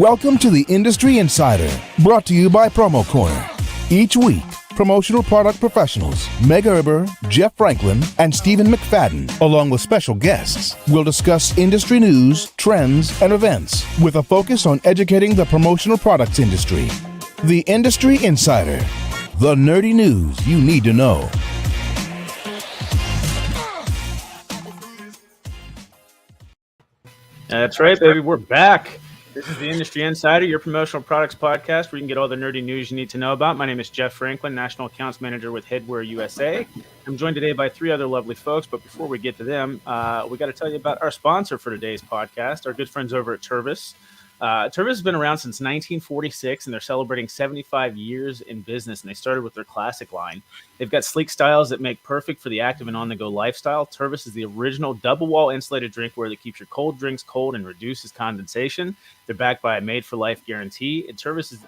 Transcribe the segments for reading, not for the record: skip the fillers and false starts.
Welcome to the Industry Insider, brought to you by PromoCorner. Each week, promotional product professionals Meg Erber, Jeff Franklin, and Stephen McFadden, along with special guests, will discuss industry news, trends, and events with a focus on educating the promotional products industry. The Industry Insider, the nerdy news you need to know. That's right, baby. We're back. This is the Industry Insider, your promotional products podcast where you can get all the nerdy news you need to know about. My name is Jeff Franklin, National Accounts Manager with Headwear USA. I'm joined today by three other lovely folks, but before we get to them, we got to tell you about our sponsor for today's podcast, our good friends over at Tervis. Tervis has been around since 1946, and they're celebrating 75 years in business, and they started with their classic line. They've got sleek styles that make perfect for the active and on-the-go lifestyle. Tervis is the original double-wall insulated drinkware that keeps your cold drinks cold and reduces condensation. They're backed by a made-for-life guarantee. And Tervis is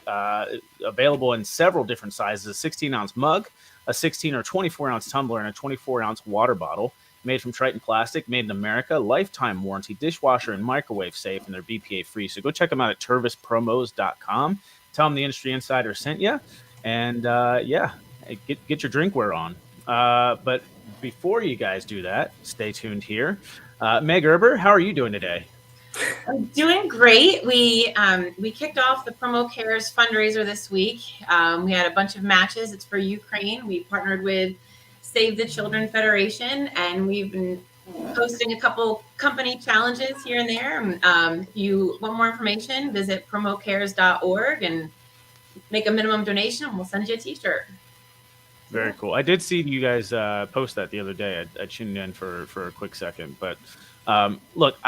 available in several different sizes: a 16-ounce mug, a 16 or 24-ounce tumbler, and a 24-ounce water bottle. Made from Triton plastic, made in America, lifetime warranty, dishwasher and microwave safe, and they're BPA free. So go check them out at tervispromos.com. Tell them the Industry Insider sent you, and get your drinkware on. But before you guys do that, stay tuned here. Meg Erber, how are you doing today? I'm doing great. We kicked off the Promo Cares fundraiser this week. We had a bunch of matches. It's for Ukraine. We partnered with Save the Children Federation, and we've been posting a couple company challenges here and there. If you want more information, visit promocares.org and make a minimum donation, and we'll send you a t-shirt. Very cool. I did see you guys post that the other day. I tuned in for a quick second, but look,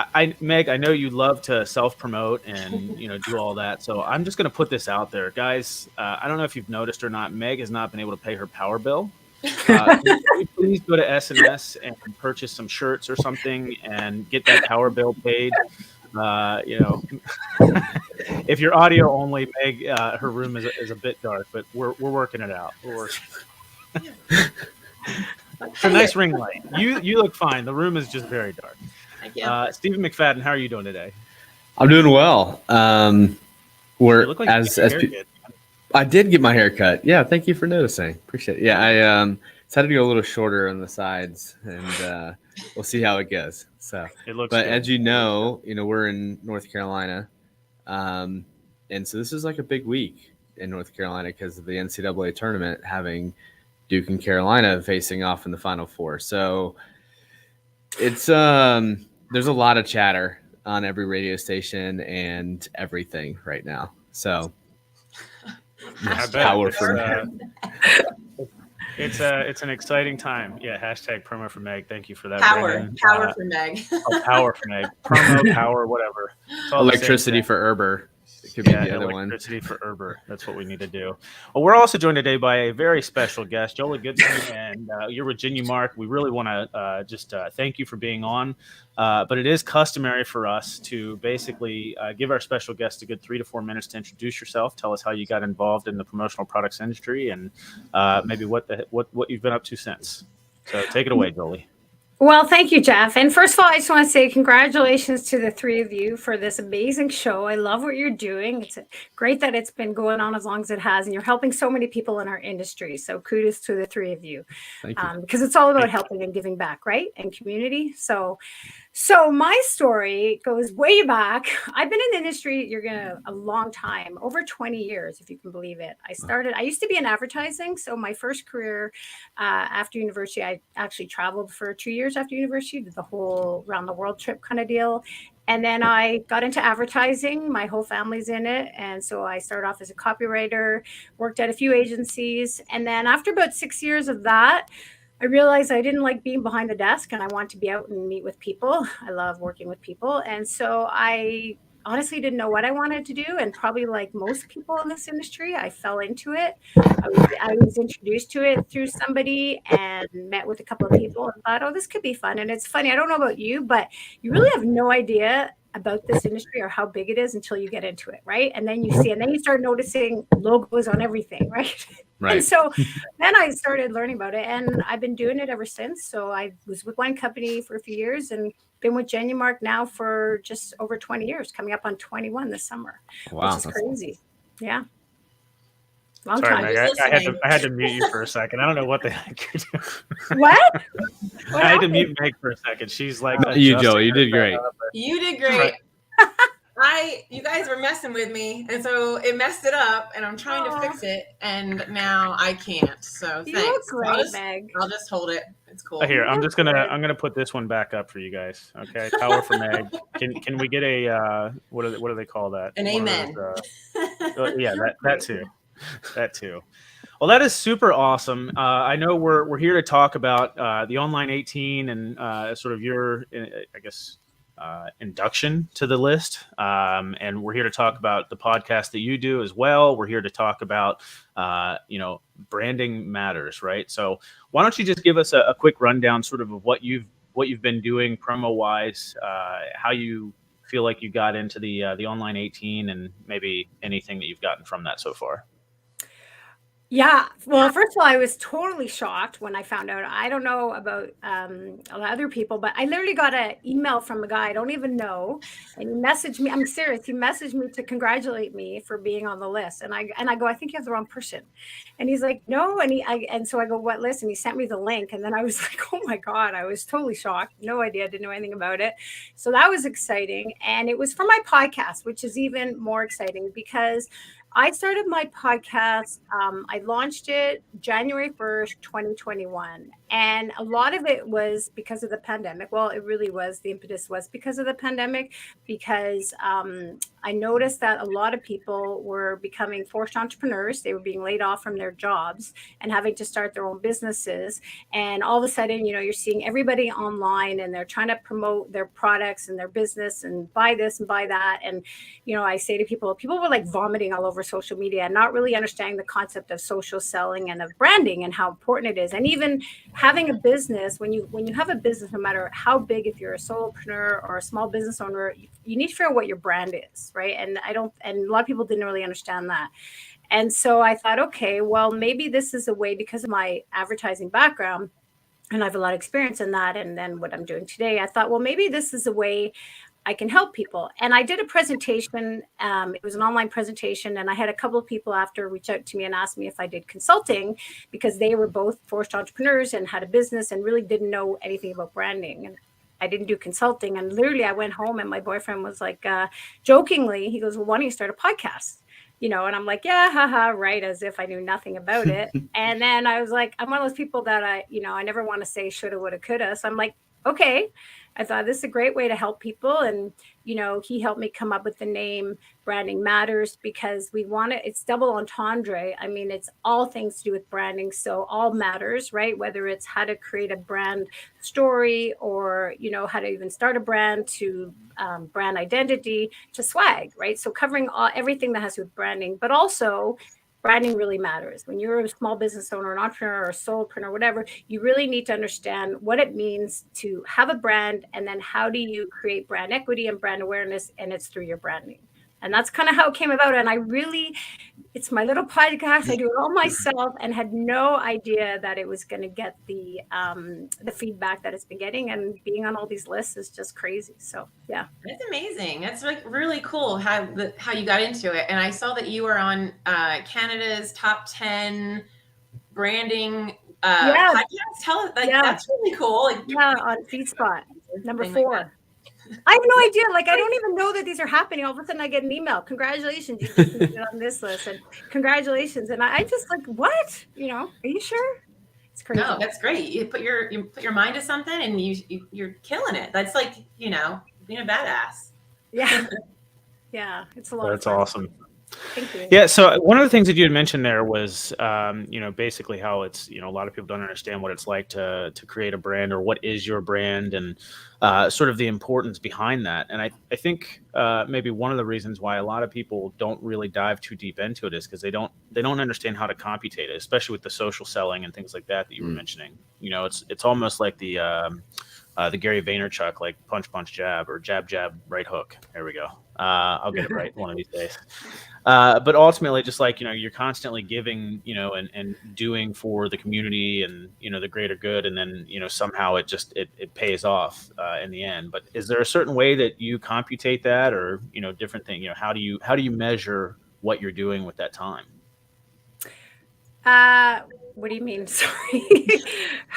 Meg, I know you love to self-promote and do all that, so I'm just going to put this out there, guys. I don't know if you've noticed or not, Meg has not been able to pay her power bill. Please go to S&S and purchase some shirts or something and get that power bill paid. If you're audio only, Meg, her room is a bit dark, but we're working it out. It's a nice ring light. You look fine. The room is just very dark. Thank you. Stephen McFadden, how are you doing today? I'm doing well. You look like I did get my hair cut. Yeah, thank you for noticing. Appreciate it. Yeah, I decided to go a little shorter on the sides, and we'll see how it goes. So, but good. As you know, we're in North Carolina, and so this is like a big week in North Carolina because of the NCAA tournament, having Duke and Carolina facing off in the Final Four. So it's there's a lot of chatter on every radio station and everything right now. So. Power for Meg. It's an exciting time. Yeah, hashtag promo for Meg. Thank you for that. Power for Meg. Power for Meg. Promo, power, whatever. Electricity for Erber. It could be the other one. Electricity for Erber. That's what we need to do. Well, we're also joined today by a very special guest, Joelly Goodson, and you're with Genumark. We really want to just thank you for being on. But it is customary for us to basically give our special guest a good 3 to 4 minutes to introduce yourself, tell us how you got involved in the promotional products industry, and maybe what you've been up to since. So take it away, Joelly. Well, thank you, Jeff. And first of all, I just want to say congratulations to the three of you for this amazing show. I love what you're doing. It's great that it's been going on as long as it has, and you're helping so many people in our industry. So kudos to the three of you, because it's all about helping and giving back, right? And community. So my story goes way back. I've been in the industry, a long time, over 20 years, if you can believe it. I used to be in advertising. So my first career after university, I actually traveled for 2 years after university, did the whole round the world trip kind of deal. And then I got into advertising. My whole family's in it. And so I started off as a copywriter, worked at a few agencies. And then after about 6 years of that, I realized I didn't like being behind the desk and I want to be out and meet with people. I love working with people. And so I honestly didn't know what I wanted to do. And probably like most people in this industry, I fell into it. I was introduced to it through somebody and met with a couple of people and thought, oh, this could be fun. And it's funny. I don't know about you, but you really have no idea about this industry or how big it is until you get into it, right? And then you see, and then you start noticing logos on everything, right? Right. And so then I started learning about it, and I've been doing it ever since. So I was with one company for a few years and been with Genumark now for just over 20 years, coming up on 21 this summer, Wow. which is crazy. Yeah. Long Sorry, time. Meg, I had to mute you for a second. I don't know what the heck you're doing. What? I had to mute Meg for a second. She's like, You, Joey, you did great. You did great. You guys were messing with me, and so it messed it up, and I'm trying to fix it, and now I can't. So You thanks. look great, Meg. I'll just hold it. It's cool. Here, I'm gonna put this one back up for you guys. Okay, power for Meg. Can we get a what do they call that? An amen. Yeah, that too. Well, that is super awesome. I know we're here to talk about the Online 18 and sort of your, I guess, induction to the list. And we're here to talk about the podcast that you do as well. We're here to talk about, branding matters, right? So why don't you just give us a quick rundown sort of what you've been doing promo wise, how you feel like you got into the Online 18 and maybe anything that you've gotten from that so far. Yeah. Well, first of all, I was totally shocked when I found out. I don't know about a lot of other people, but I literally got an email from a guy I don't even know, and he messaged me. I'm serious. He messaged me to congratulate me for being on the list, and I go, I think you have the wrong person, and he's like, no, and so I go, what list? And he sent me the link, and then I was like, oh my god, I was totally shocked. No idea, didn't know anything about it. So that was exciting, and it was for my podcast, which is even more exciting because I started my podcast. I launched it January 1st, 2021. And a lot of it was because of the pandemic. Well, it really was. The impetus was because of the pandemic, because I noticed that a lot of people were becoming forced entrepreneurs. They were being laid off from their jobs and having to start their own businesses. And all of a sudden, you're seeing everybody online and they're trying to promote their products and their business and buy this and buy that. And, I say to people were like vomiting all over social media and not really understanding the concept of social selling and of branding and how important it is. And even having a business, when you have a business, no matter how big, if you're a solopreneur or a small business owner, you need to figure out what your brand is, right? And a lot of people didn't really understand that. And so I thought, okay, well, maybe this is a way, because of my advertising background, and I have a lot of experience in that, and then what I'm doing today, I thought, well, maybe this is a way I can help people. And I did a presentation. It was an online presentation. And I had a couple of people after reach out to me and ask me if I did consulting, because they were both forced entrepreneurs and had a business and really didn't know anything about branding. And I didn't do consulting. And literally I went home and my boyfriend was like, jokingly, he goes, well, why don't you start a podcast? And I'm like, yeah, haha, right, as if I knew nothing about it. And then I was like, I'm one of those people that I never want to say shoulda, woulda, coulda. So I'm like, okay. I thought this is a great way to help people. And, he helped me come up with the name Branding Matters, because we want it. It's double entendre. I mean, it's all things to do with branding. So all matters, right? Whether it's how to create a brand story or, how to even start a brand, to brand identity, to swag, right? So covering everything that has to do with branding, but also branding really matters. When you're a small business owner, an entrepreneur, or a solopreneur, whatever, you really need to understand what it means to have a brand, and then how do you create brand equity and brand awareness, and it's through your branding. And that's kind of how it came about. And it's my little podcast. I do it all myself, and had no idea that it was going to get the feedback that it's been getting. And being on all these lists is just crazy. So, yeah. That's amazing. That's like really cool how you got into it. And I saw that you were on Canada's top 10 branding podcast. Tell us, that's really cool. On FeedSpot, number 4. I have no idea. Like, I don't even know that these are happening. All of a sudden I get an email. Congratulations. You just been on this list, and congratulations. And I just like, what? Are you sure? It's crazy. No, that's great. You put your mind to something and you're killing it. That's like, being a badass. Yeah. Yeah. It's a lot. That's awesome. Thank you. Yeah. So one of the things that you had mentioned there was, basically how it's, a lot of people don't understand what it's like to create a brand, or what is your brand, and sort of the importance behind that. And I think maybe one of the reasons why a lot of people don't really dive too deep into it is because they don't understand how to computate it, especially with the social selling and things like that you were mentioning. It's almost like the Gary Vaynerchuk, like punch, punch, jab, or jab, jab, right hook. There we go. I'll get it right one of these days. But ultimately, just like, you're constantly giving, and doing for the community and, the greater good. And then, somehow it pays off in the end. But is there a certain way that you computate that, or, different thing, how do you measure what you're doing with that time? What do you mean? Sorry.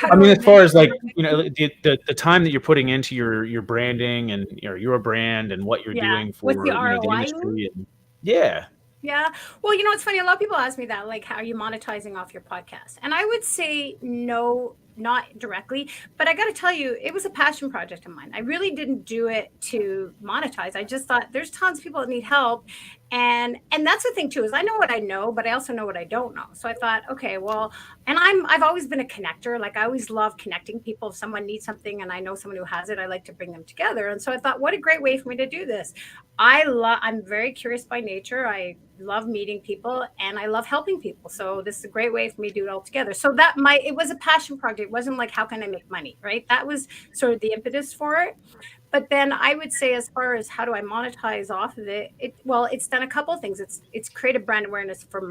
I mean, as far as like, the time that you're putting into your branding and your brand and what you're doing for What's the ROI? the industry. And, yeah. Yeah. Well, it's funny. A lot of people ask me that, like, how are you monetizing off your podcast? And I would say no, not directly. But I got to tell you, it was a passion project of mine. I really didn't do it to monetize. I just thought there's tons of people that need help. And that's the thing too, is I know what I know, but I also know what I don't know. So I thought, okay, well, and I've always been a connector. Like, I always love connecting people. If someone needs something and I know someone who has it, I like to bring them together. And so I thought, what a great way for me to do this. I'm very curious by nature. I love meeting people and I love helping people. So this is a great way for me to do it all together. So it was a passion project. It wasn't like, how can I make money, right? That was sort of the impetus for it. But then I would say, as far as how do I monetize off of it, it's done a couple of things. It's created brand awareness for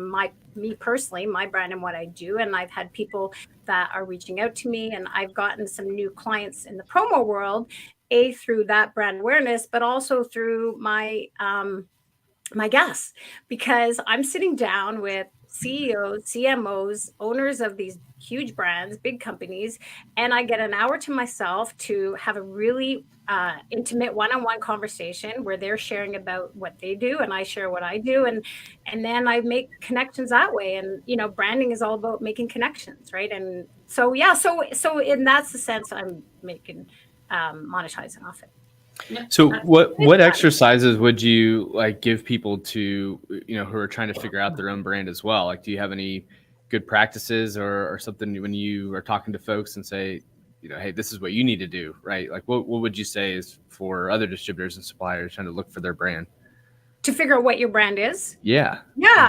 me personally, my brand and what I do. And I've had people that are reaching out to me, and I've gotten some new clients in the promo world, through that brand awareness, but also through my guests, because I'm sitting down with CEOs, CMOs, owners of these huge brands, big companies, and I get an hour to myself to have a really intimate one-on-one conversation where they're sharing about what they do and I share what I do, and then I make connections that way. And branding is all about making connections, right? And so in that's the sense I'm making monetizing off it. So what exercises would you like give people to, who are trying to figure out their own brand as well? Like, do you have any good practices or something when you are talking to folks and say, hey, this is what you need to do, right? Like, what would you say is for other distributors and suppliers trying to look for their brand? To figure out what your brand is? Yeah.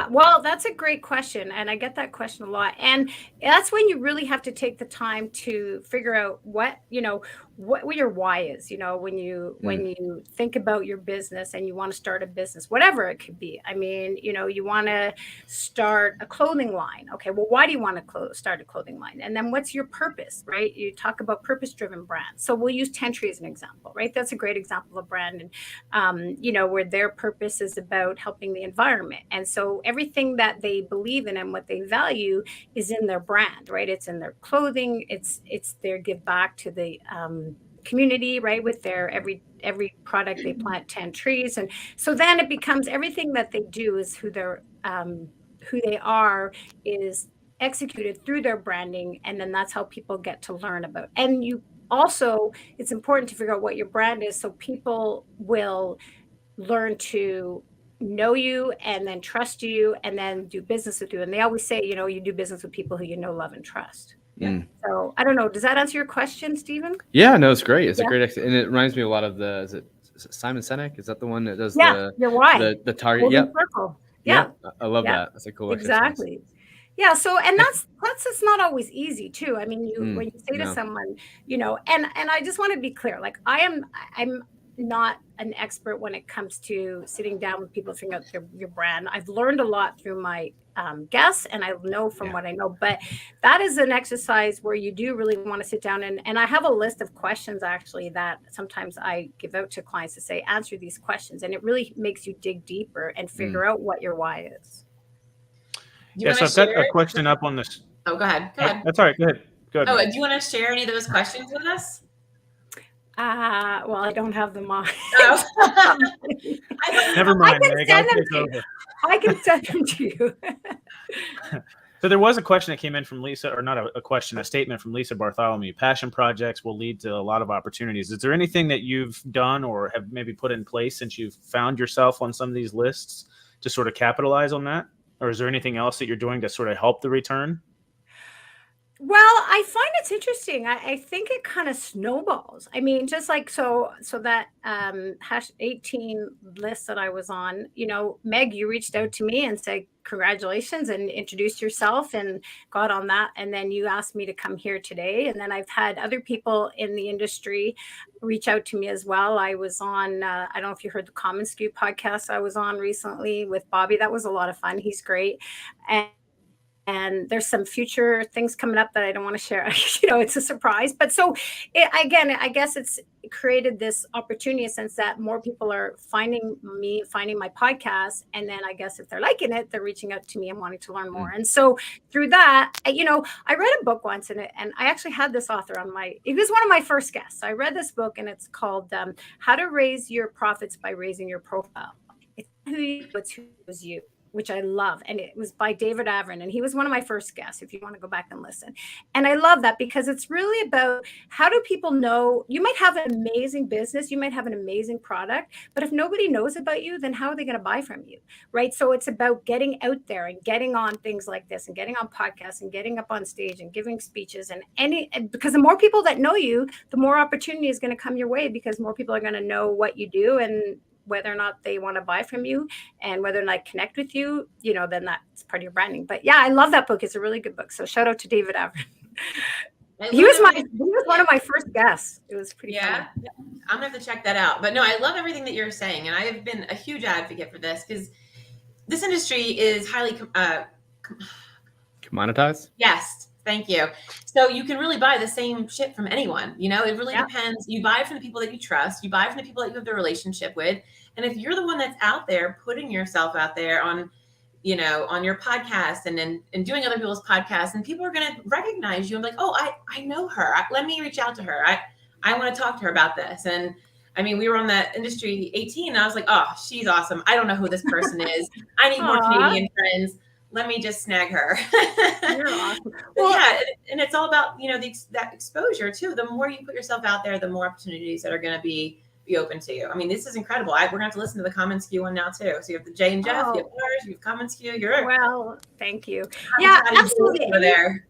Well, that's a great question. And I get that question a lot. And that's when you really have to take the time to figure out what your why is, when you think about your business and you want to start a business, whatever it could be. I mean, you want to start a clothing line. Okay, well, why do you want to start a clothing line? And then what's your purpose, right? You talk about purpose-driven brands. So we'll use Tentry as an example, right? That's a great example of a brand, and where their purpose is about helping the environment. And so everything that they believe in and what they value is in their brand, right? It's in their clothing. It's their give back to the community, right? With their every product they plant 10 trees. And so then it becomes everything that they do is who they are is executed through their branding. And then that's how people get to learn about. And it's important to figure out what your brand is so people will learn to know you and then trust you and then do business with you. And they always say, you do business with people who love and trust. Yeah. So I don't know. Does that answer your question, Stephen? Yeah, no, it's great. It's a great, and it reminds me a lot of is it Simon Sinek? Is that the one that does you're right. the target? Yep. Circle. Yeah. I love that. That's a cool exactly. exercise. Yeah. So, and that's it's not always easy too. I mean, when you say to someone, and I just want to be clear, like I'm not an expert when it comes to sitting down with people figuring out your brand. I've learned a lot through my guests, and I know from what I know, but that is an exercise where you do really want to sit down and I have a list of questions actually that sometimes I give out to clients to say, answer these questions. And it really makes you dig deeper and figure out what your why is. So I've got a question up on this. Oh, go ahead. That's all right. Go ahead. Oh, do you want to share any of those questions with us? Well, I don't have them on. Oh. Never mind. I can send them to you. So there was a question that came in from Lisa, or not a question, a statement from Lisa Bartholomew. Passion projects will lead to a lot of opportunities. Is there anything that you've done or have maybe put in place since you've found yourself on some of these lists to sort of capitalize on that? Or is there anything else that you're doing to sort of help the return? Well, I find it's interesting. I think it kind of snowballs. I mean, just like so that hash 18 list that I was on, Meg, you reached out to me and said congratulations and introduced yourself and got on that. And then you asked me to come here today. And then I've had other people in the industry reach out to me as well. I was on, I don't know if you heard the Common SKU podcast I was on recently with Bobby. That was a lot of fun. He's great. And there's some future things coming up that I don't want to share. It's a surprise. But so again, I guess it's created this opportunity in the sense that more people are finding my podcast. And then I guess if they're liking it, they're reaching out to me and wanting to learn more. And so through that, I read a book once and I actually had this author it was one of my first guests. I read this book and it's called How to Raise Your Profits by Raising Your Profile. It's who's you, which I love. And it was by David Avron. And he was one of my first guests, if you want to go back and listen. And I love that because it's really about how do people know you might have an amazing business, you might have an amazing product, but if nobody knows about you, then how are they going to buy from you? Right. So it's about getting out there and getting on things like this and getting on podcasts and getting up on stage and giving speeches because the more people that know you, the more opportunity is going to come your way because more people are going to know what you do and whether or not they want to buy from you and whether or not connect with you, then that's part of your branding. But yeah, I love that book. It's a really good book. So shout out to David Avron. He was one of my first guests. It was pretty fun. I'm gonna have to check that out. But no, I love everything that you're saying. And I have been a huge advocate for this because this industry is highly commoditized. Yes. Thank you. So you can really buy the same shit from anyone. It really depends. You buy from the people that you trust. You buy from the people that you have the relationship with. And if you're the one that's out there putting yourself out there on your podcast and doing other people's podcasts, and people are going to recognize you and be like, oh, I know her. Let me reach out to her. I want to talk to her about this. And I mean, we were on that Industry 18 and I was like, oh, she's awesome. I don't know who this person is. I need more Canadian friends. Let me just snag her. You're awesome. Well, yeah, and it's all about that exposure too. The more you put yourself out there, the more opportunities that are going to be open to you. I mean, this is incredible. We're going to have to listen to the Common SKU one now too. So you have the Jay and Jeff, you have ours, you have Common SKU. Well, thank you. Yeah, absolutely. Over there.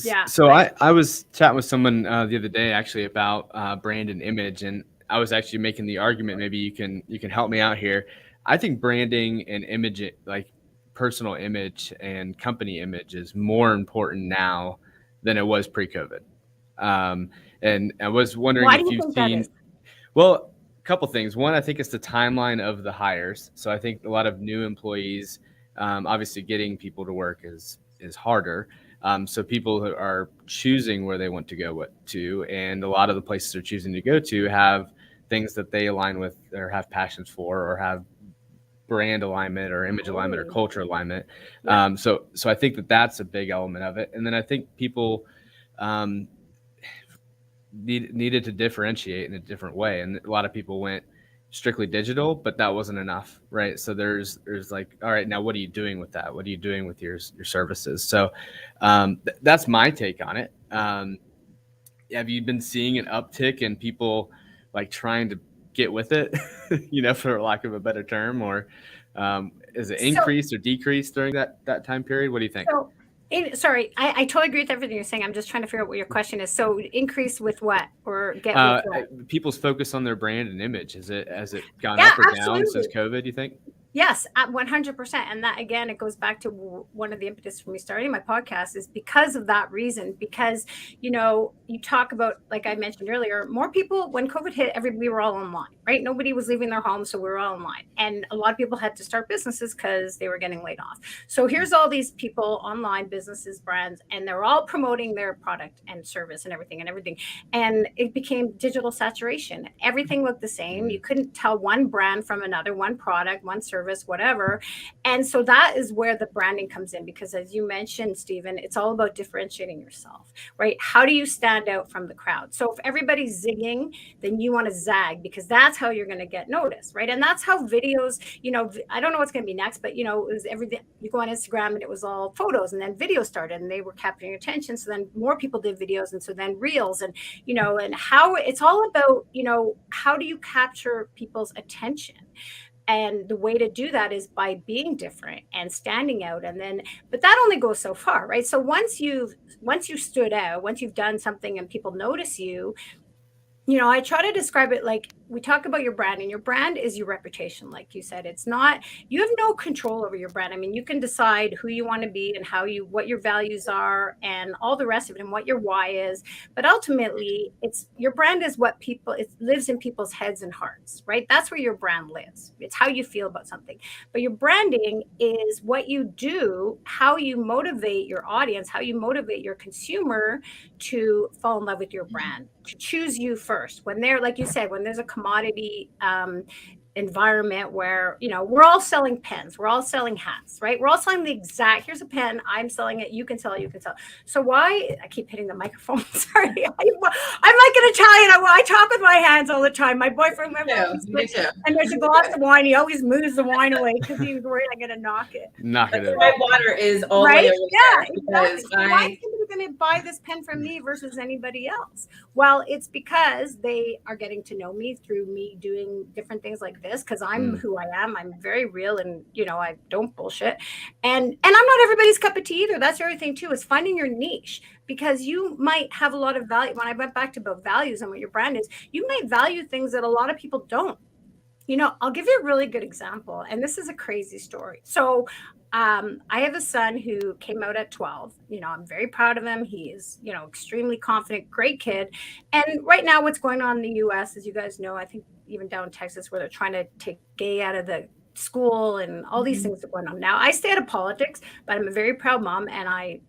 Yeah. So I was chatting with someone the other day actually about brand and image, and I was actually making the argument. Maybe you can help me out here. I think branding and image, like personal image and company image, is more important now than it was pre-COVID. And I was wondering if you've seen. Well, a couple things. One, I think it's the timeline of the hires. So I think a lot of new employees, obviously getting people to work is harder. So people who are choosing where they want to go to, and a lot of the places they're choosing to go to have things that they align with or have passions for or have brand alignment or image alignment or culture alignment. So I think that's a big element of it. And then I think people needed to differentiate in a different way. And a lot of people went strictly digital, but that wasn't enough, right? So there's like, all right, now what are you doing with that? What are you doing with your services? So that's my take on it. Have you been seeing an uptick in people like trying to get with it, for lack of a better term, or is it increased or decreased during that time period? What do you think? I totally agree with everything you're saying. I'm just trying to figure out what your question is. So increase with what, or get with what? People's focus on their brand and image. Has it gone up or down since COVID, you think? Yes, at 100%. And that, again, it goes back to one of the impetus for me starting my podcast is because of that reason, because, you talk about, like I mentioned earlier, more people, when COVID hit, we were all online, right? Nobody was leaving their homes, so we were all online. And a lot of people had to start businesses because they were getting laid off. So here's all these people, online businesses, brands, and they're all promoting their product and service and everything. And it became digital saturation. Everything looked the same. You couldn't tell one brand from another, one product, one service, whatever. And so that is where the branding comes in, because as you mentioned, Stephen, it's all about differentiating yourself, right? How do you stand out from the crowd? So if everybody's zigging, then you want to zag, because that's how you're going to get noticed, right? And that's how videos, I don't know what's going to be next, but it was everything. You go on Instagram and it was all photos, and then videos started and they were capturing attention. So then more people did videos, and so then reels, and and how it's all about, how do you capture people's attention? And the way to do that is by being different and standing out. And then, but that only goes so far, right? So once you stood out, once you've done something and people notice you, I try to describe it like we talk about your brand, and your brand is your reputation. Like you said, it's not, you have no control over your brand. I mean, you can decide who you want to be and what your values are and all the rest of it and what your why is. But ultimately, it's your brand is it lives in people's heads and hearts, right? That's where your brand lives. It's how you feel about something. But your branding is what you do, how you motivate your audience, how you motivate your consumer to fall in love with your brand, to choose you first. When they're, like you said, when there's a commodity environment where, we're all selling pens, we're all selling hats, right? We're all selling here's a pen, I'm selling it, you can sell it, you can sell it. So why, I keep hitting the microphone, sorry. I'm like an Italian, I talk with my hands all the time. My boyfriend, and there's a glass of wine, he always moves the wine away because he's worried I'm going to knock it. Knock it over. My water is all right? the way over Yeah, there. exactly. So why is somebody going to buy this pen from me versus anybody else? Well, it's because they are getting to know me through me doing different things like this, because I'm who I am. I'm very real, and I don't bullshit. And I'm not everybody's cup of tea either. That's everything too, is finding your niche, because you might have a lot of value. When I went back to about values and what your brand is, you might value things that a lot of people don't. I'll give you a really good example, and this is a crazy story. So I have a son who came out at 12. I'm very proud of him. He is, extremely confident, great kid. And right now what's going on in the US, as you guys know, I think even down in Texas, where they're trying to take gay out of the school and all these things are going on. Now, I stay out of politics, but I'm a very proud mom, and I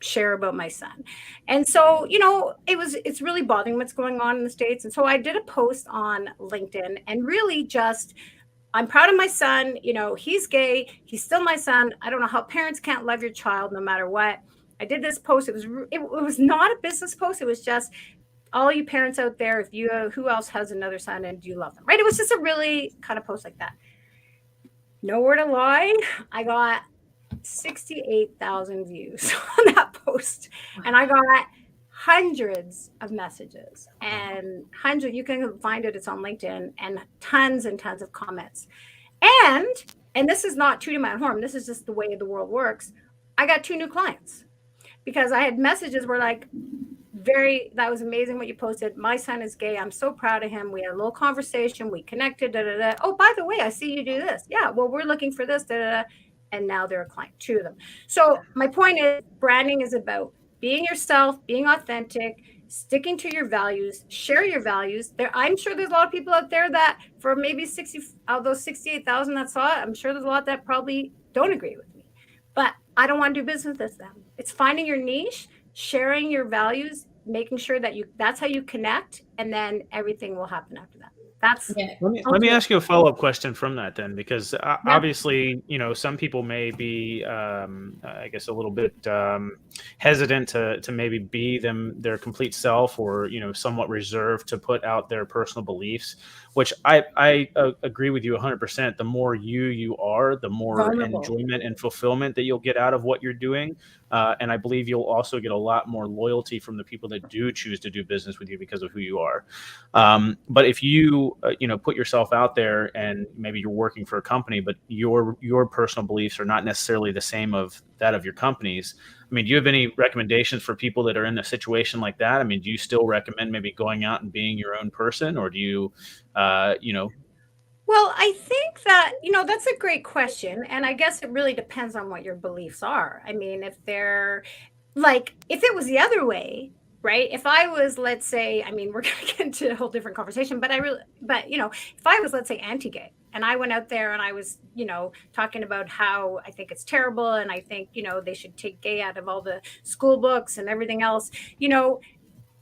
share about my son. And so, it's really bothering what's going on in the States. And so I did a post on LinkedIn, and really just, I'm proud of my son. He's gay. He's still my son. I don't know how parents can't love your child no matter what. I did this post. It was not a business post. It was just, all you parents out there, who else has another son and do you love them, right? It was just a really kind of post like that. Nowhere to lie, I got 68,000 views on that post, and I got hundreds of messages, and you can find it, it's on LinkedIn, and tons of comments. And this is not tooting my own horn, this is just the way the world works. I got 2 new clients because I had messages where like, that was amazing what you posted. My son is gay. I'm so proud of him. We had a little conversation. We connected. Oh, by the way, I see you do this. Yeah, well, we're looking for this. And now they're a client, 2 of them. So my point is, branding is about being yourself, being authentic, sticking to your values, share your values. I'm sure there's a lot of people out there that, for maybe 60 of those 68,000 that saw it, I'm sure there's a lot that probably don't agree with me. But I don't want to do business with them. It's finding your niche, sharing your values, making sure that that's how you connect, and then everything will happen after that. Let me ask you a follow-up question from that then, because obviously, some people may be, I guess, a little bit hesitant to maybe be their complete self, or, somewhat reserved to put out their personal beliefs, which I agree with you 100%. The more you are, the more enjoyment and fulfillment that you'll get out of what you're doing. And I believe you'll also get a lot more loyalty from the people that do choose to do business with you because of who you are. But if you, put yourself out there, and maybe you're working for a company, but your personal beliefs are not necessarily the same of that of your company's. I mean, do you have any recommendations for people that are in a situation like that? I mean, do you still recommend maybe going out and being your own person, or do you, Well, I think that, that's a great question. And I guess it really depends on what your beliefs are. I mean, if it was the other way, right? If I was, let's say, I mean, we're going to get into a whole different conversation, but if I was, let's say, anti-gay, and I went out there and I was, talking about how I think it's terrible, and I think, they should take gay out of all the school books and everything else,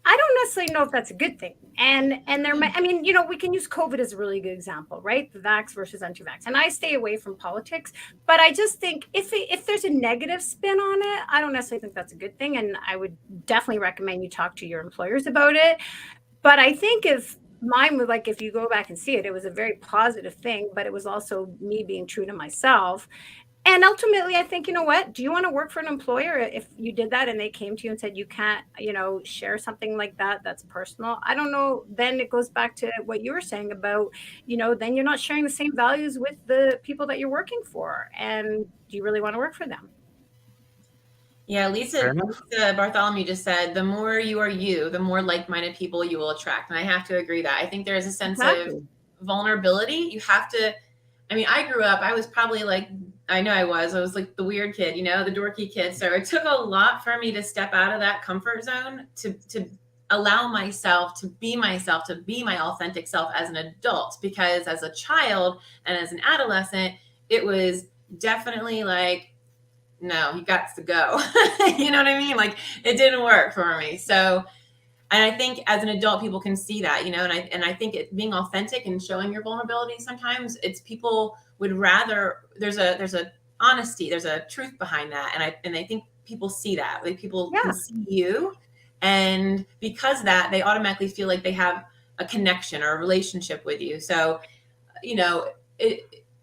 I don't necessarily know if that's a good thing. And we can use COVID as a really good example, right? The vax versus anti-vax. And I stay away from politics, but I just think if there's a negative spin on it, I don't necessarily think that's a good thing. And I would definitely recommend you talk to your employers about it. But I think if you go back and see it, it was a very positive thing, but it was also me being true to myself. And ultimately, I think, you know what? Do you want to work for an employer if you did that and they came to you and said you can't, share something like that that's personal? I don't know. Then it goes back to what you were saying about, then you're not sharing the same values with the people that you're working for. And do you really want to work for them? Yeah, Lisa Bartholomew just said, the more you are you, the more like-minded people you will attract. And I have to agree that. I think there is a sense of vulnerability. You have to, I grew up, I was probably like, I was like the weird kid, the dorky kid. So it took a lot for me to step out of that comfort zone to allow myself to be my authentic self as an adult. Because as a child and as an adolescent, it was definitely like, no, you got to go. You know what I mean? Like it didn't work for me. So, and I think as an adult, people can see that, and I think being authentic and showing your vulnerability, sometimes it's people would rather, there's a honesty, there's a truth behind that. And I think people see that, like people can see you. And because that, they automatically feel like they have a connection or a relationship with you. So,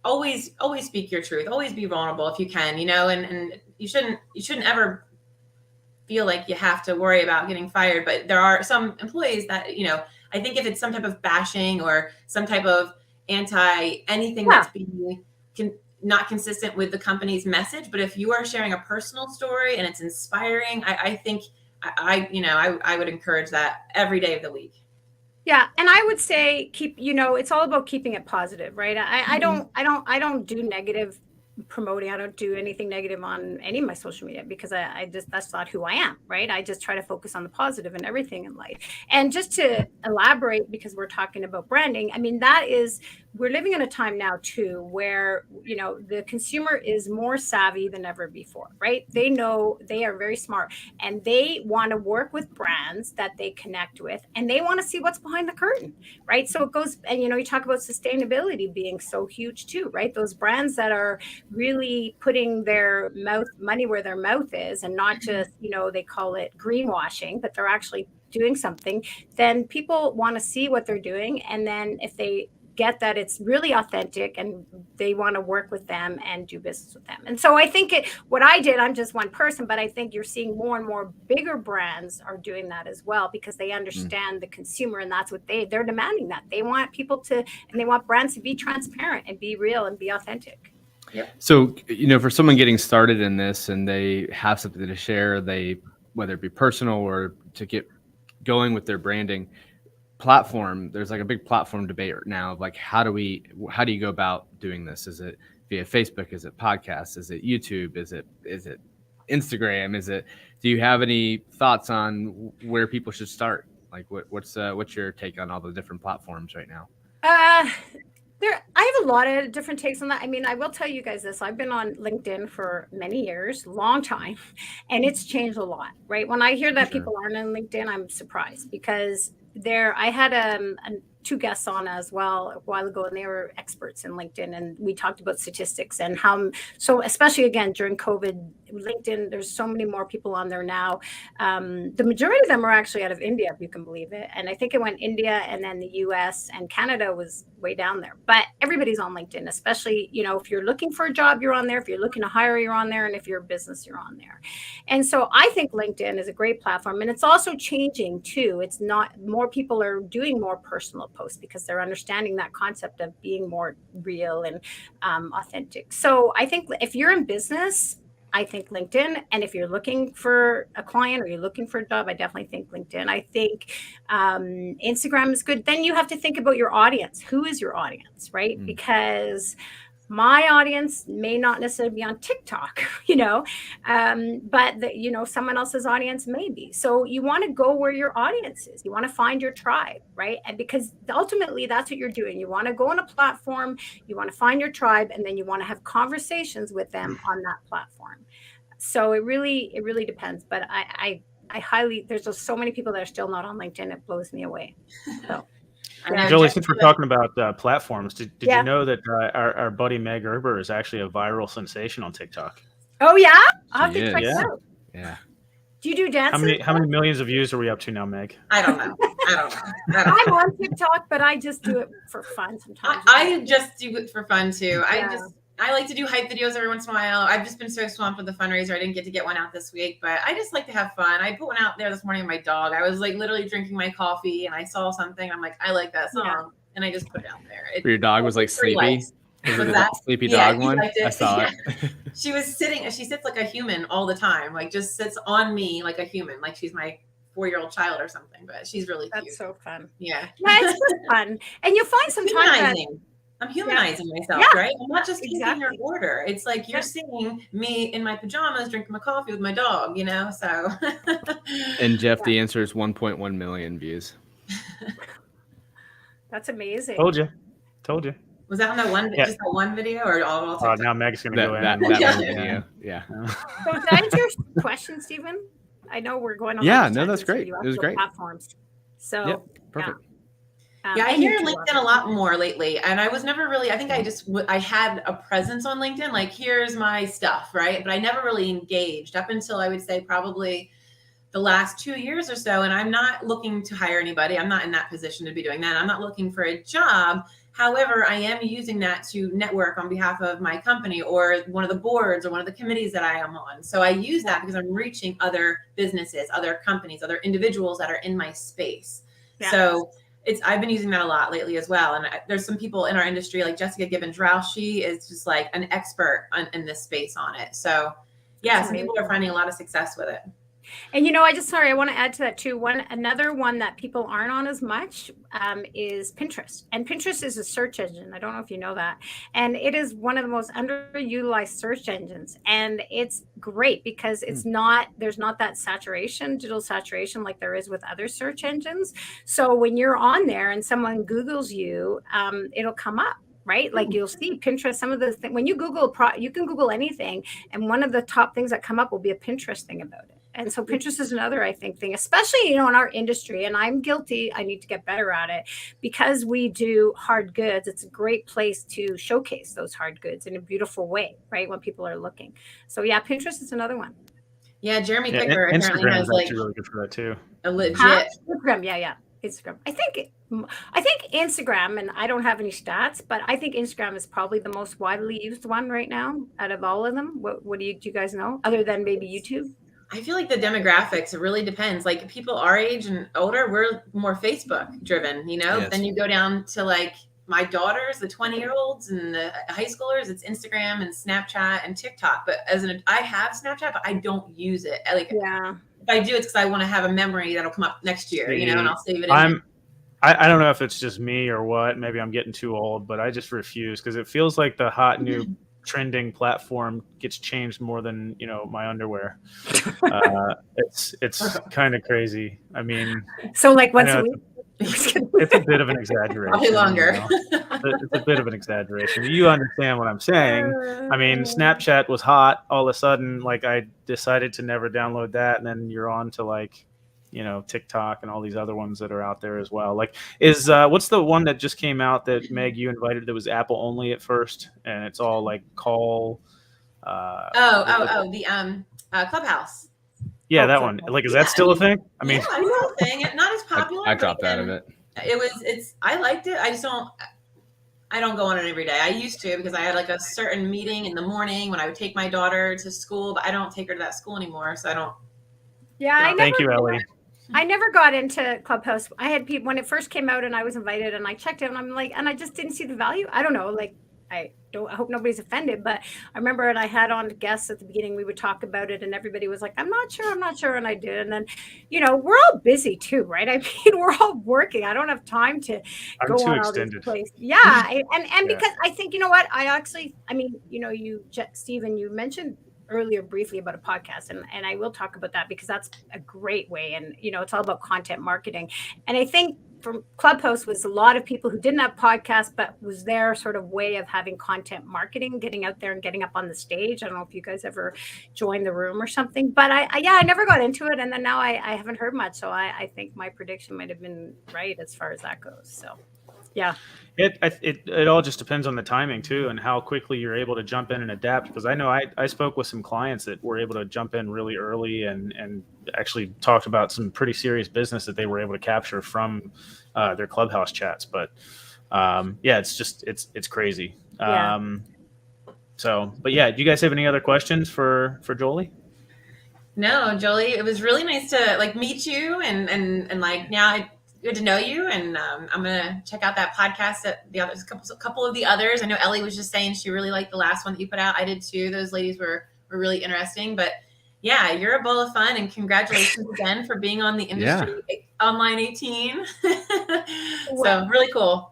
always speak your truth, always be vulnerable if you can, and you shouldn't ever feel like you have to worry about getting fired. But there are some employees that, I think if it's some type of bashing or some type of anything that's being not consistent with the company's message, but if you are sharing a personal story and it's inspiring, I think I would encourage that every day of the week. Yeah. And I would say it's all about keeping it positive, right? I don't do negative promoting. I don't do anything negative on any of my social media because I just, that's not who I am, right? I just try to focus on the positive and everything in life. And just to elaborate, because we're talking about branding, we're living in a time now too, where, the consumer is more savvy than ever before, right? They know, they are very smart, and they want to work with brands that they connect with, and they want to see what's behind the curtain, right? So it goes, and, you talk about sustainability being so huge too, right? Those brands that are really putting their money where their mouth is, and not just, they call it greenwashing, but they're actually doing something, then people want to see what they're doing. And then if they get that it's really authentic and they want to work with them and do business with them. And so I think what I did, I'm just one person, but I think you're seeing more and more bigger brands are doing that as well, because they understand the consumer, and that's what they're demanding, that they want people to, and they want brands to be transparent and be real and be authentic. Yeah. So, for someone getting started in this and they have something to share, whether it be personal or to get going with their branding platform, there's like a big platform debate now of like, how do you go about doing this? Is it via Facebook? Is it podcasts? Is it YouTube? Is it Instagram? Do you have any thoughts on where people should start? Like what's your take on all the different platforms right now? I have a lot of different takes on that. I will tell you guys this. I've been on LinkedIn for many years, long time, and it's changed a lot, right? When I hear that people aren't on LinkedIn, I'm surprised, because I had two guests on as well a while ago, and they were experts in LinkedIn, and we talked about statistics and so especially again during COVID, LinkedIn, there's so many more people on there now. The majority of them are actually out of India, if you can believe it. And I think it went India, and then the US, and Canada was way down there. But everybody's on LinkedIn, especially, if you're looking for a job, you're on there. If you're looking to hire, you're on there. And if you're a business, you're on there. And so I think LinkedIn is a great platform. And it's also changing too. It's not, more people are doing more personal posts because they're understanding that concept of being more real and authentic. So I think if you're in business, I think LinkedIn. And if you're looking for a client or you're looking for a job, I definitely think LinkedIn. I think Instagram is good. Then you have to think about your audience. Who is your audience, right? Because my audience may not necessarily be on TikTok, but someone else's audience may be. So you want to go where your audience is. You want to find your tribe, right? And because ultimately that's what you're doing. You want to go on a platform, you want to find your tribe, and then you want to have conversations with them on that platform. So it really depends. But I highly, there's just so many people that are still not on LinkedIn. It blows me away. So. Joelly, since we're talking about platforms, did you know that our buddy Meg Erber is actually a viral sensation on TikTok? Oh yeah, I'll have to check it out. Yeah. Do you do dancing? How many millions of views are we up to now, Meg? I don't know. I'm on TikTok, but I just do it for fun sometimes. I just do it for fun too. Yeah. I like to do hype videos every once in a while. I've just been so swamped with the fundraiser. I didn't get to get one out this week, but I just like to have fun. I put one out there this morning with my dog. I was like literally drinking my coffee and I saw something. I'm like, I like that song. And I just put it out there. Your dog was like sleepy. Was it that sleepy dog one? I saw it. She was sitting, she sits like a human all the time, like just sits on me like a human, like she's my 4-year-old child or something, but she's really cute. That's so fun. Yeah. Yeah, it's just fun. And you'll find some time I'm humanizing myself, right? I'm not just keeping your order. It's like you're seeing me in my pajamas drinking my coffee with my dog, you know? So. And Jeff, the answer is 1.1 million views. That's amazing. Told you. Was that on that one, just that one video or all? Oh, now Meg's going to go in. That one video. Yeah. So did I answer your question, Stephen? I know we're going on. Yeah, no, that's great. It was great. Platforms. So, perfect. I hear LinkedIn a lot more lately. And I was never really, I think I had a presence on LinkedIn, like here's my stuff, right? But I never really engaged up until I would say probably the last 2 years or so. And I'm not looking to hire anybody. I'm not in that position to be doing that. I'm not looking for a job. However, I am using that to network on behalf of my company or one of the boards or one of the committees that I am on. So I use that because I'm reaching other businesses, other companies, other individuals that are in my space. Yeah. So I've been using that a lot lately as well. And there's some people in our industry like Jessica Gibbons-Rouse. She is just like an expert in this space on it. So yeah, some people are finding a lot of success with it. And I want to add to that too. Another one that people aren't on as much is Pinterest. And Pinterest is a search engine. I don't know if you know that. And it is one of the most underutilized search engines. And it's great because there's not that digital saturation like there is with other search engines. So when you're on there and someone Googles you, it'll come up. Right? Like you'll see Pinterest, some of the things, when you Google, you can Google anything. And one of the top things that come up will be a Pinterest thing about it. And so Pinterest is another, I think, thing, especially, in our industry. And I'm guilty. I need to get better at it because we do hard goods. It's a great place to showcase those hard goods in a beautiful way, right? When people are looking. So yeah, Pinterest is another one. Yeah. Jeremy Picker apparently Instagram has is actually really good for that too. A legit Instagram. Yeah. Instagram. I think Instagram, and I don't have any stats, but I think Instagram is probably the most widely used one right now out of all of them. What do you guys know, other than maybe YouTube? I feel like the demographics, it really depends. Like people our age and older, we're more Facebook driven, Yes. Then you go down to like my daughters, the 20-year-olds and the high schoolers, it's Instagram and Snapchat and TikTok. But I have Snapchat, but I don't use it. If I do, it's because I want to have a memory that'll come up next year, and I'll save it. I don't know if it's just me or what. Maybe I'm getting too old, but I just refuse because it feels like the hot new trending platform gets changed more than my underwear. It's kind of crazy. I mean, so like once a week. It's a bit of an exaggeration. Probably longer. It's a bit of an exaggeration. You understand what I'm saying. I mean, Snapchat was hot. All of a sudden, like I decided to never download that. And then you're on to like, TikTok and all these other ones that are out there as well. Like what's the one that just came out that Meg, you invited that was Apple only at first? And it's all like call. The Clubhouse. Yeah, that one. Like, is that still a thing? I mean, I know a thing. Not as popular. I dropped out of it. I liked it. I don't go on it every day. I used to because I had like a certain meeting in the morning when I would take my daughter to school, but I don't take her to that school anymore. So I don't. Yeah. Thank you, Ellie. I never got into Clubhouse. I had people when it first came out and I was invited and I checked it and I'm like, and I just didn't see the value. I don't know. Like, I hope nobody's offended, but I remember and I had on guests at the beginning, we would talk about it and everybody was like, I'm not sure. And I did. And then, we're all busy too, right? I mean, we're all working. I don't have time to go on all this place. Yeah. And because I think, what, Stephen, you mentioned earlier briefly about a podcast and I will talk about that because that's a great way. And, it's all about content marketing. And I think from Clubhouse was a lot of people who didn't have podcasts, but was their sort of way of having content marketing, getting out there and getting up on the stage. I don't know if you guys ever joined the room or something, but I never got into it. And then now I haven't heard much. So I think my prediction might've been right as far as that goes. So, yeah. It all just depends on the timing too, and how quickly you're able to jump in and adapt. Because I know I spoke with some clients that were able to jump in really early and actually talked about some pretty serious business that they were able to capture from their Clubhouse chats. But it's crazy. Yeah. So, but yeah, do you guys have any other questions for Joelly? No, Joelly, it was really nice to like meet you and like now good to know you. And I'm gonna check out that podcast that the others, a couple of the others. I know Ellie was just saying she really liked the last one that you put out. I did too. Those ladies were really interesting. But yeah, you're a ball of fun, and congratulations again for being on the Industry Online 18. So really cool.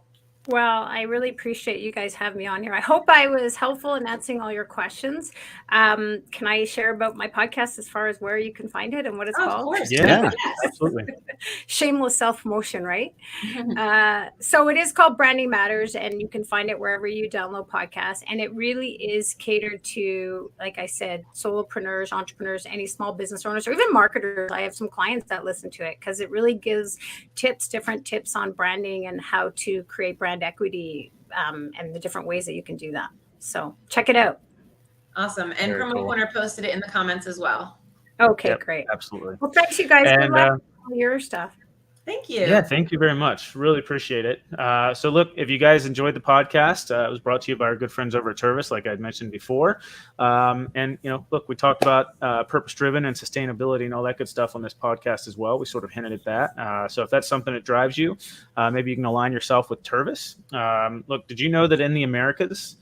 Well, I really appreciate you guys having me on here. I hope I was helpful in answering all your questions. Can I share about my podcast as far as where you can find it and what it's called? Of course. Yeah, absolutely. Shameless self-promotion, right? So it is called Branding Matters, and you can find it wherever you download podcasts. And it really is catered to, like I said, solopreneurs, entrepreneurs, any small business owners, or even marketers. I have some clients that listen to it because it really gives different tips on branding and how to create brand equity and the different ways that you can do that. So check it out. Awesome. And Promo Corner posted it in the comments as well. Okay, great. Absolutely. Well, thanks you guys. And, good luck with all your stuff. Thank you. Yeah, thank you very much. Really appreciate it. So look, if you guys enjoyed the podcast, it was brought to you by our good friends over at Tervis, like I'd mentioned before. And, look, we talked about purpose-driven and sustainability and all that good stuff on this podcast as well. We sort of hinted at that. So if that's something that drives you, maybe you can align yourself with Tervis. Look, did you know that in the Americas,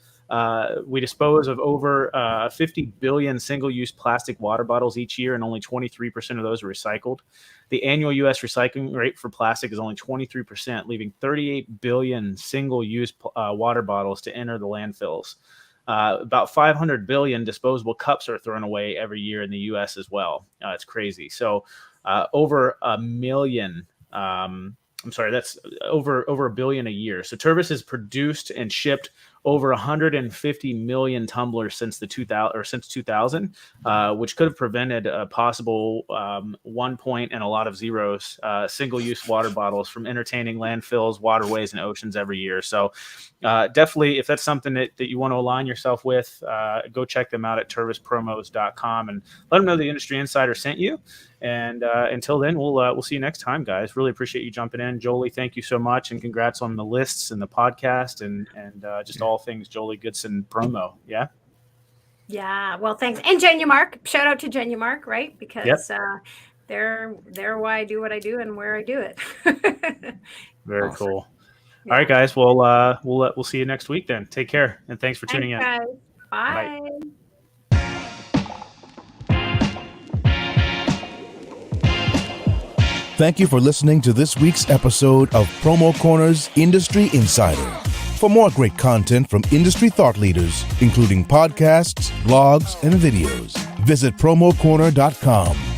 we dispose of over 50 billion single-use plastic water bottles each year, and only 23% of those are recycled. The annual U.S. recycling rate for plastic is only 23%, leaving 38 billion single-use water bottles to enter the landfills. About 500 billion disposable cups are thrown away every year in the U.S. as well. It's crazy. So over a million. That's over a billion a year. So Tervis has produced and shipped over 150 million tumblers since 2000, which could have prevented a possible 1 point and a lot of zeros single-use water bottles from entertaining landfills, waterways, and oceans every year. So definitely, if that's something that you want to align yourself with, go check them out at tervispromos.com and let them know the Industry Insider sent you. And until then, we'll see you next time, guys. Really appreciate you jumping in. Joelly, thank you so much, and congrats on the lists and the podcast and just all things Joelly Goodson promo. Yeah. Yeah. Well, thanks. And Genumark. Shout out to Genumark, right? Because they're why I do what I do and where I do it. Very cool. Yeah. All right, guys. Well, we'll see you next week then. Take care, and thanks for tuning in. Guys. Bye. Bye. Thank you for listening to this week's episode of Promo Corner's Industry Insider. For more great content from industry thought leaders, including podcasts, blogs, and videos, visit promocorner.com.